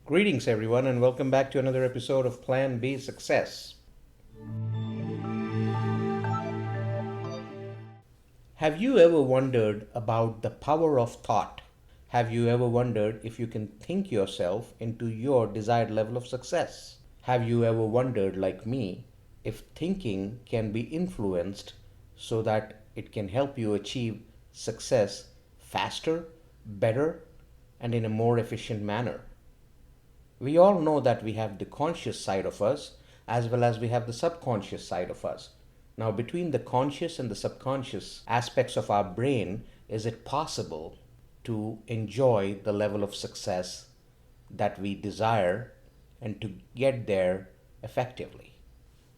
Greetings, everyone, and welcome back to another episode of Plan B Success. Have you ever wondered about the power of thought? Have you ever wondered if you can think yourself into your desired level of success? Have you ever wondered, like me, if thinking can be influenced so that it can help you achieve success faster, better, and in a more efficient manner? We all know that we have the conscious side of us as well as we have the subconscious side of us. Now, between the conscious and the subconscious aspects of our brain, is it possible to enjoy the level of success that we desire and to get there effectively?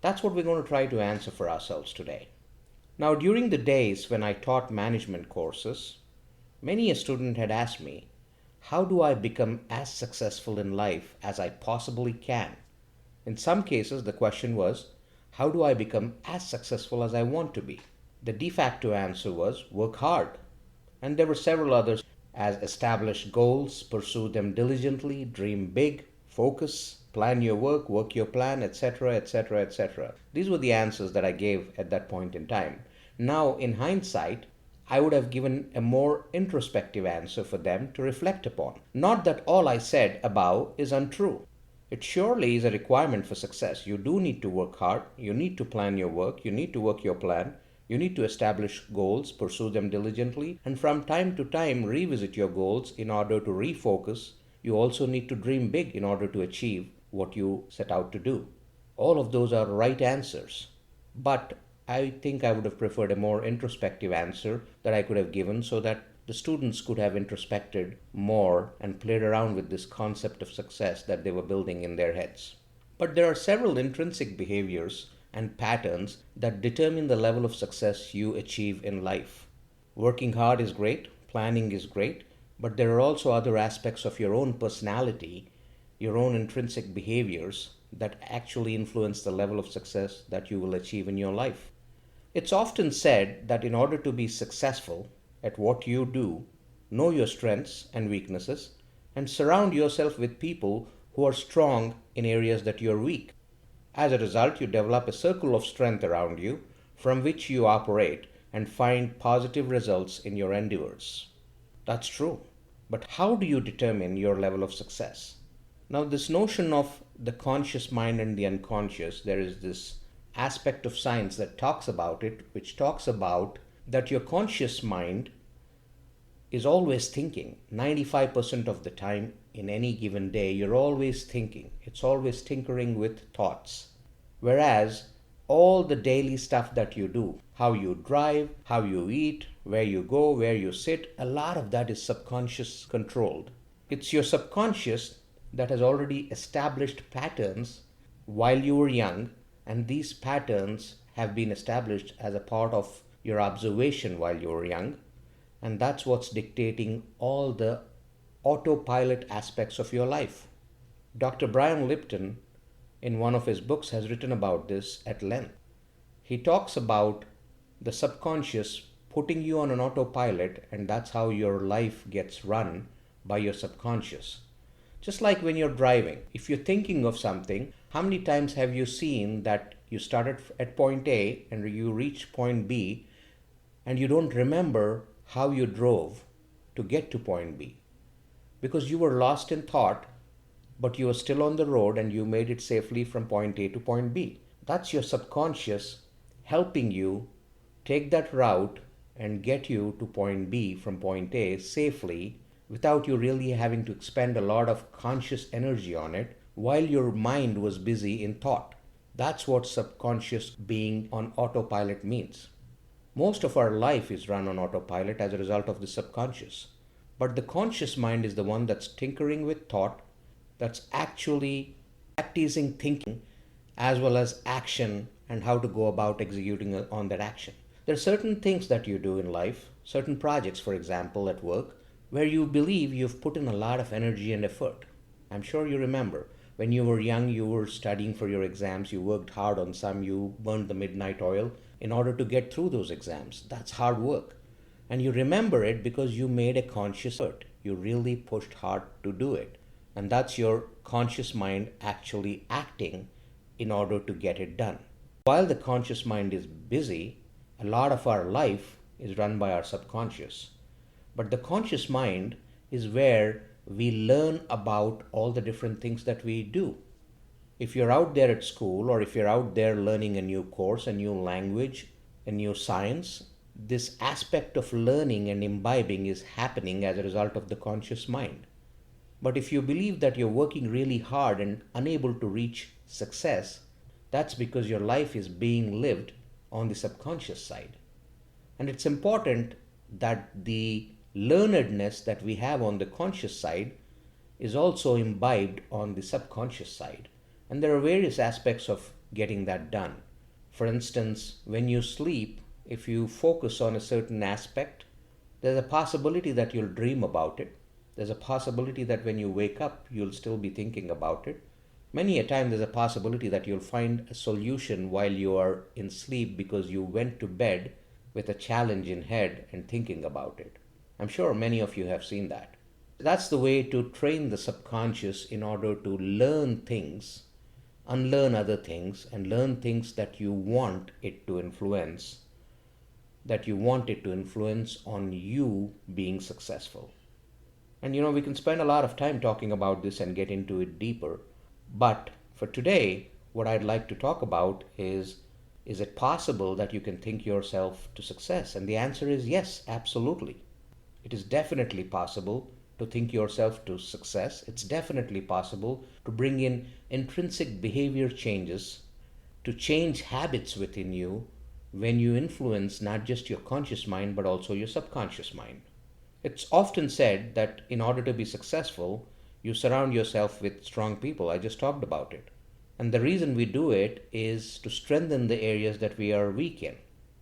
That's what we're going to try to answer for ourselves today. Now, during the days when I taught management courses, many a student had asked me, how do I become as successful in life as I possibly can? In some cases, the question was, how do I become as successful as I want to be? The de facto answer was, work hard. And there were several others, as establish goals, pursue them diligently, dream big, focus, plan your work your plan, etc., etc., etc. These were the answers that I gave at that point in time. Now, in hindsight, I would have given a more introspective answer for them to reflect upon. Not that all I said above is untrue. It surely is a requirement for success. You do need to work hard, you need to plan your work, you need to work your plan, you need to establish goals, pursue them diligently, and from time to time revisit your goals in order to refocus. You also need to dream big in order to achieve what you set out to do. All of those are right answers. But I think I would have preferred a more introspective answer that I could have given so that the students could have introspected more and played around with this concept of success that they were building in their heads. But there are several intrinsic behaviors and patterns that determine the level of success you achieve in life. Working hard is great, planning is great, but there are also other aspects of your own personality, your own intrinsic behaviors that actually influence the level of success that you will achieve in your life. It's often said that in order to be successful at what you do, know your strengths and weaknesses and surround yourself with people who are strong in areas that you're weak. As a result, you develop a circle of strength around you from which you operate and find positive results in your endeavors. That's true. But how do you determine your level of success? Now, this notion of the conscious mind and the unconscious, there is this aspect of science that talks about it, which talks about that your conscious mind is always thinking. 95% of the time in any given day, you're always thinking. It's always tinkering with thoughts. Whereas all the daily stuff that you do, how you drive, how you eat, where you go, where you sit, a lot of that is subconscious controlled. It's your subconscious that has already established patterns while you were young, and these patterns have been established as a part of your observation while you were young, and that's what's dictating all the autopilot aspects of your life. Dr. Brian Lipton, in one of his books, has written about this at length. He talks about the subconscious putting you on an autopilot, and that's how your life gets run by your subconscious. Just like when you're driving, if you're thinking of something, how many times have you seen that you started at point A and you reach point B and you don't remember how you drove to get to point B? Because you were lost in thought, but you were still on the road and you made it safely from point A to point B. That's your subconscious helping you take that route and get you to point B from point A safely without you really having to expend a lot of conscious energy on it while your mind was busy in thought. That's what subconscious being on autopilot means. Most of our life is run on autopilot as a result of the subconscious. But the conscious mind is the one that's tinkering with thought, that's actually practicing thinking as well as action and how to go about executing on that action. There are certain things that you do in life, certain projects, for example, at work, where you believe you've put in a lot of energy and effort. I'm sure you remember when you were young, you were studying for your exams, you worked hard on some, you burned the midnight oil in order to get through those exams. That's hard work. And you remember it because you made a conscious effort. You really pushed hard to do it. And that's your conscious mind actually acting in order to get it done. While the conscious mind is busy, a lot of our life is run by our subconscious. But the conscious mind is where we learn about all the different things that we do. If you're out there at school, or if you're out there learning a new course, a new language, a new science, this aspect of learning and imbibing is happening as a result of the conscious mind. But if you believe that you're working really hard and unable to reach success, that's because your life is being lived on the subconscious side. And it's important that the learnedness that we have on the conscious side is also imbibed on the subconscious side. And there are various aspects of getting that done. For instance, when you sleep, if you focus on a certain aspect, there's a possibility that you'll dream about it. There's a possibility that when you wake up, you'll still be thinking about it. Many a time, there's a possibility that you'll find a solution while you are in sleep because you went to bed with a challenge in head and thinking about it. I'm sure many of you have seen that. That's the way to train the subconscious in order to learn things, unlearn other things, and learn things that you want it to influence, on you being successful. And we can spend a lot of time talking about this and get into it deeper. But for today, what I'd like to talk about is it possible that you can think yourself to success? And the answer is yes, absolutely. It is definitely possible to think yourself to success. It's definitely possible to bring in intrinsic behavior changes, to change habits within you when you influence not just your conscious mind but also your subconscious mind. It's often said that in order to be successful, you surround yourself with strong people. I just talked about it. And the reason we do it is to strengthen the areas that we are weak in.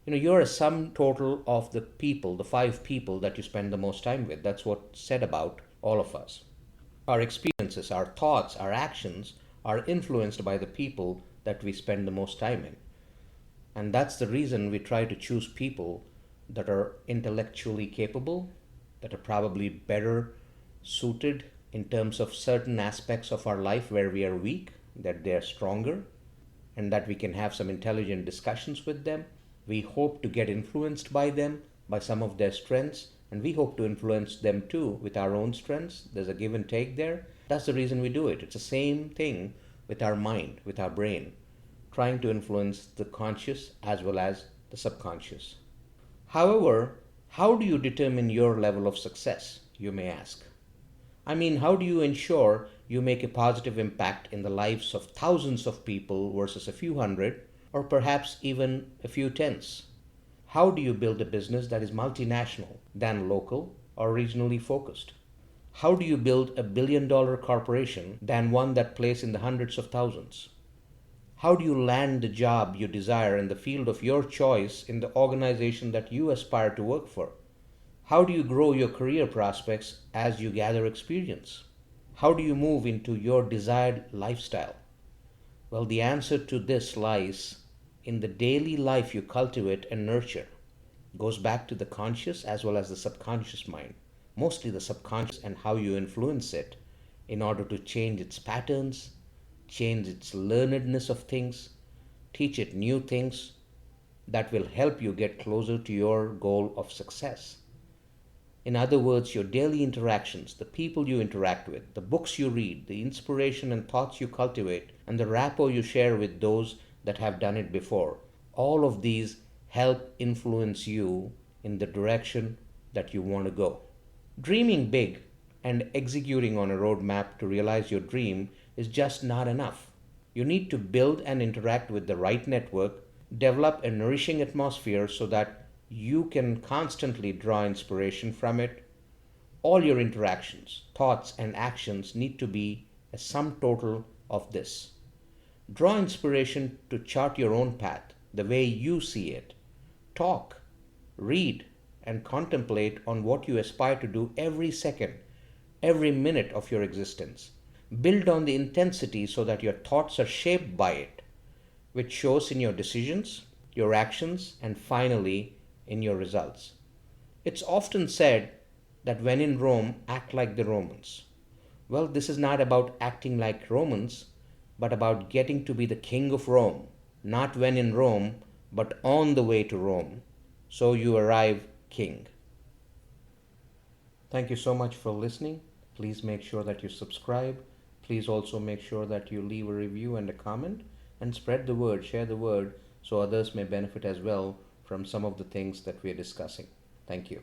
You're a sum total of the people, the 5 people that you spend the most time with. That's what's said about all of us. Our experiences, our thoughts, our actions are influenced by the people that we spend the most time in. And that's the reason we try to choose people that are intellectually capable, that are probably better suited in terms of certain aspects of our life where we are weak, that they're stronger, and that we can have some intelligent discussions with them. We hope to get influenced by them, by some of their strengths, and we hope to influence them too with our own strengths. There's a give and take there. That's the reason we do it. It's the same thing with our mind, with our brain, trying to influence the conscious as well as the subconscious. However, how do you determine your level of success, you may ask? I mean, how do you ensure you make a positive impact in the lives of thousands of people versus a few hundred, or perhaps even a few tens? How do you build a business that is multinational than local or regionally focused? How do you build a $1 billion corporation than one that plays in the hundreds of thousands? How do you land the job you desire in the field of your choice in the organization that you aspire to work for? How do you grow your career prospects as you gather experience? How do you move into your desired lifestyle? Well, the answer to this lies in the daily life you cultivate and nurture. It goes back to the conscious as well as the subconscious mind, mostly the subconscious, and how you influence it in order to change its patterns, change its learnedness of things, teach it new things that will help you get closer to your goal of success. In other words, your daily interactions, the people you interact with, the books you read, the inspiration and thoughts you cultivate, and the rapport you share with those that have done it before, all of these help influence you in the direction that you want to go. Dreaming big and executing on a roadmap to realize your dream is just not enough. You need to build and interact with the right network, develop a nourishing atmosphere so that you can constantly draw inspiration from it. All your interactions, thoughts, and actions need to be a sum total of this. Draw inspiration to chart your own path the way you see it. Talk, read, and contemplate on what you aspire to do every second, every minute of your existence. Build on the intensity so that your thoughts are shaped by it, which shows in your decisions, your actions, and finally, in your results. It's often said that when in Rome, act like the Romans. Well, this is not about acting like Romans, but about getting to be the king of Rome, not when in Rome, but on the way to Rome. So you arrive king. Thank you so much for listening. Please make sure that you subscribe. Please also make sure that you leave a review and a comment and spread the word, share the word so others may benefit as well from some of the things that we are discussing. Thank you.